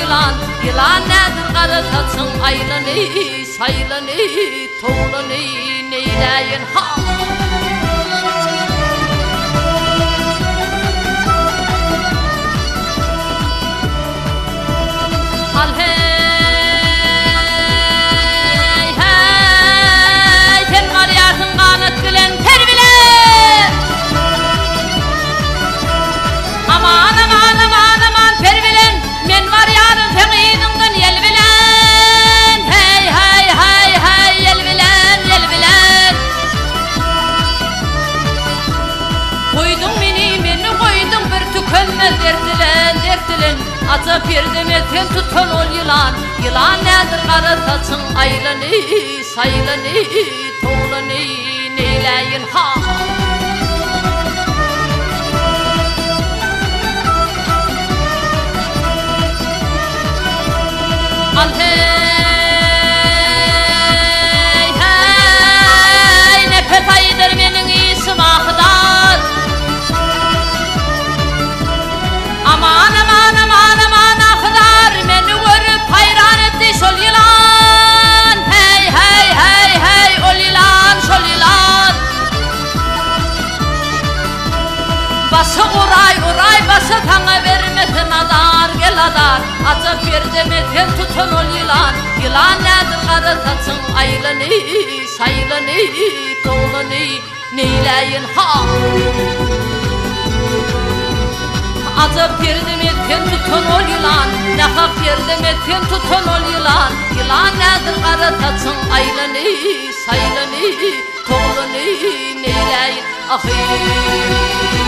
yılan, yılan nedir qarataçın aylanı, saylanı, toğlanı neyleyin ha. Al hey, hey, sen var yarın kanıt bilen terbilen. Aman aman aman aman terbilen, men var yarın feğinimden yel bilen. Hey hey hey hey yel bilen, yel bilen. Koydun meni koydun bir tükenmez dertilen, dertilen. Ata perdemeten tutan ol yılan, yılan nedir qarataçın aylanı, saylanı, toğlanı neyleyin ha. Al hey, hey, nefes ayıdır benim isim ahıdan. Aman aman aman aman ahılar, beni görüp hayran etti şol yılan. Hey hey hey hey ol yılan, şol yılan. Bası uray uray bası tana vermesin adar, gel adar. Ata perdemeten tutan ol yılan, yılan nedir qarataçın aylanı, saylanı, toğlanı neyleyin ha. Ata perdemeten tutan ol yılan, naha perdemeten tutan ol yılan, yılan nedir qarataçın aylanı, saylanı, toğlanı neyleyin ahi.